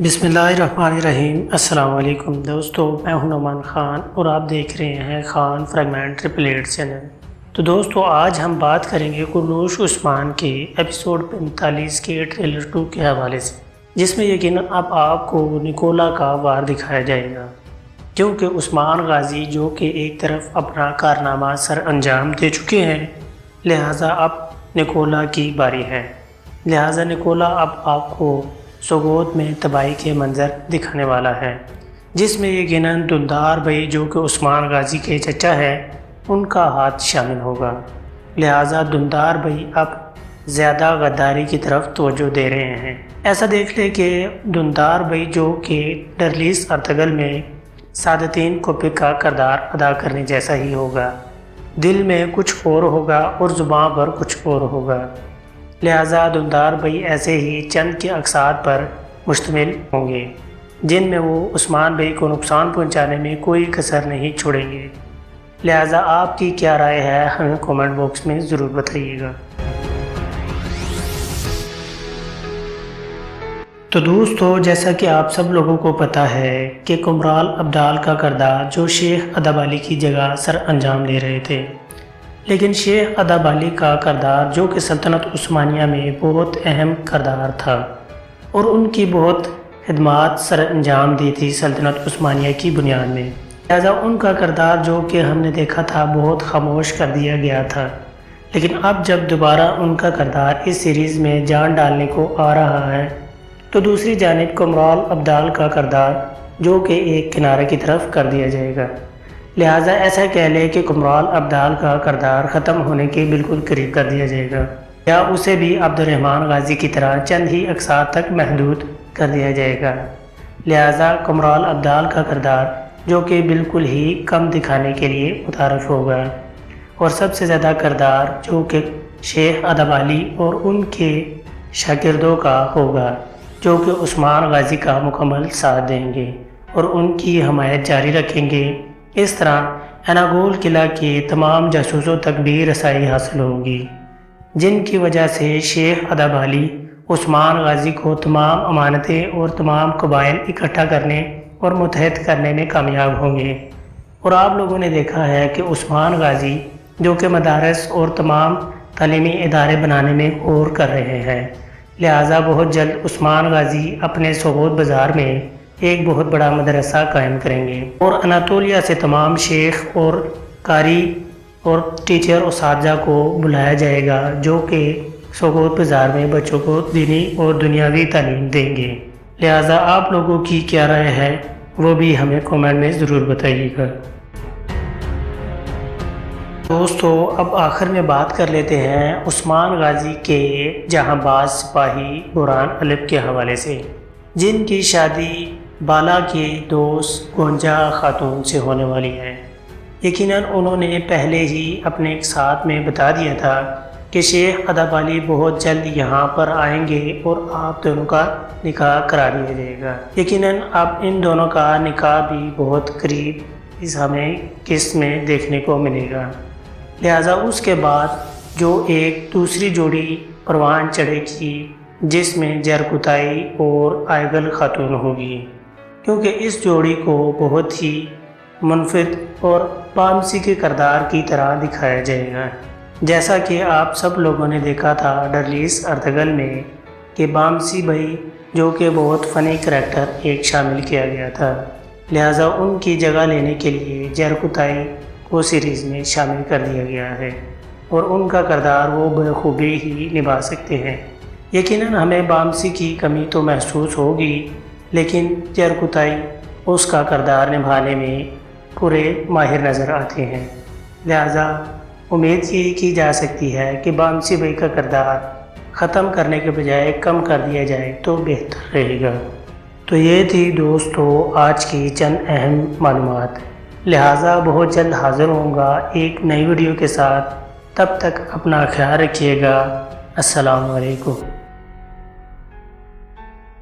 بسم اللہ الرحمن الرحیم۔ السلام علیکم دوستو، میں ہوں نعمان خان اور آپ دیکھ رہے ہیں خان فریگمنٹ 888 چینل۔ تو دوستو آج ہم بات کریں گے قرنوش عثمان کے ایپیسوڈ 45 کے ٹریلر 2 کے حوالے سے، جس میں یقیناً اب آپ کو نکولا کا وار دکھایا جائے گا، کیونکہ عثمان غازی جو کہ ایک طرف اپنا کارنامہ سر انجام دے چکے ہیں، لہٰذا اب نکولا کی باری ہے۔ لہٰذا نکولا اب آپ کو سوگوت میں تباہی کے منظر دکھانے والا ہے، جس میں یقیناً دلدار بھائی جو کہ عثمان غازی کے چچا ہے ان کا ہاتھ شامل ہوگا۔ لہٰذا دلدار بھائی اب زیادہ غداری کی طرف توجہ دے رہے ہیں۔ ایسا دیکھ لے کہ دلدار بھائی جو کہ ڈرلیس ارطغرل میں سعادتین کوپک کا کردار ادا کرنے جیسا ہی ہوگا، دل میں کچھ اور ہوگا اور زبان پر کچھ اور ہوگا۔ لہٰذا دلدار بھائی ایسے ہی چند کے اقساط پر مشتمل ہوں گے جن میں وہ عثمان بھائی کو نقصان پہنچانے میں کوئی کسر نہیں چھوڑیں گے۔ لہٰذا آپ کی کیا رائے ہے ہمیں کومنٹ باکس میں ضرور بتائیے گا۔ تو دوستو جیسا کہ آپ سب لوگوں کو پتہ ہے کہ کمرال عبدال کا کردار جو شیخ ادب علی کی جگہ سر انجام دے رہے تھے، لیکن شیخ ادب علی کا کردار جو کہ سلطنت عثمانیہ میں بہت اہم کردار تھا اور ان کی بہت خدمات سر انجام دی تھی سلطنت عثمانیہ کی بنیاد میں، لہذا ان کا کردار جو کہ ہم نے دیکھا تھا بہت خاموش کر دیا گیا تھا۔ لیکن اب جب دوبارہ ان کا کردار اس سیریز میں جان ڈالنے کو آ رہا ہے تو دوسری جانب کمرال عبدال کا کردار جو کہ ایک کنارے کی طرف کر دیا جائے گا۔ لہٰذا ایسا کہہ لے کہ کمرال عبدال کا کردار ختم ہونے کے بالکل قریب کر دیا جائے گا، یا اسے بھی عبد الرحمن غازی کی طرح چند ہی اقساط تک محدود کر دیا جائے گا۔ لہٰذا کمرال عبدال کا کردار جو کہ بالکل ہی کم دکھانے کے لیے متعارف ہوگا، اور سب سے زیادہ کردار جو کہ شیخ ادب علی اور ان کے شاگردوں کا ہوگا جو کہ عثمان غازی کا مکمل ساتھ دیں گے اور ان کی حمایت جاری رکھیں گے۔ اس طرح اناگول قلعہ کے تمام جاسوسوں تک بھی رسائی حاصل ہوگی، جن کی وجہ سے شیخ ادب علی عثمان غازی کو تمام امانتیں اور تمام قبائل اکٹھا کرنے اور متحد کرنے میں کامیاب ہوں گے۔ اور آپ لوگوں نے دیکھا ہے کہ عثمان غازی جو کہ مدارس اور تمام تعلیمی ادارے بنانے میں غور کر رہے ہیں، لہٰذا بہت جلد عثمان غازی اپنے سوگوت بازار میں ایک بہت بڑا مدرسہ قائم کریں گے، اور اناطولیہ سے تمام شیخ اور قاری اور ٹیچر اساتذہ کو بلایا جائے گا جو کہ سوگوت بازار میں بچوں کو دینی اور دنیاوی تعلیم دیں گے۔ لہٰذا آپ لوگوں کی کیا رائے ہے وہ بھی ہمیں کومنٹ میں ضرور بتائیے گا۔ دوستو اب آخر میں بات کر لیتے ہیں عثمان غازی کے جہاں باز سپاہی برہان الب کے حوالے سے، جن کی شادی بالا کے دوست گونجا خاتون سے ہونے والی ہے۔ یقیناً انہوں نے پہلے ہی اپنے ایک ساتھ میں بتا دیا تھا کہ شیخ ادب علی بہت جلد یہاں پر آئیں گے اور آپ دونوں کا نکاح کرا دیا جائے گا۔ یقیناً اب ان دونوں کا نکاح بھی بہت قریب اس ہمیں قسط میں دیکھنے کو ملے گا۔ لہٰذا اس کے بعد جو ایک دوسری جوڑی پروان چڑھے گی جس میں جرکتائی اور آئگل خاتون ہوگی، کیونکہ اس جوڑی کو بہت ہی منفرد اور بامسی کے کردار کی طرح دکھایا جائے گا، جیسا کہ آپ سب لوگوں نے دیکھا تھا ڈرلیس ارطغرل میں کہ بامسی بھائی جو کہ بہت فنی کریکٹر ایک شامل کیا گیا تھا، لہٰذا ان کی جگہ لینے کے لیے جرکتائی کو سیریز میں شامل کر دیا گیا ہے اور ان کا کردار وہ بخوبی ہی نبھا سکتے ہیں۔ یقیناً ہمیں بامسی کی کمی تو محسوس ہوگی، لیکن جرکتائی اس کا کردار نبھانے میں پورے ماہر نظر آتے ہیں۔ لہٰذا امید یہ کی جا سکتی ہے کہ بامسی بھائی کا کردار ختم کرنے کے بجائے کم کر دیا جائے تو بہتر رہے گا۔ تو یہ تھی دوستو آج کی چند اہم معلومات، لہٰذا بہت جلد حاضر ہوں گا ایک نئی ویڈیو کے ساتھ۔ تب تک اپنا خیال رکھیے گا۔ السلام علیکم۔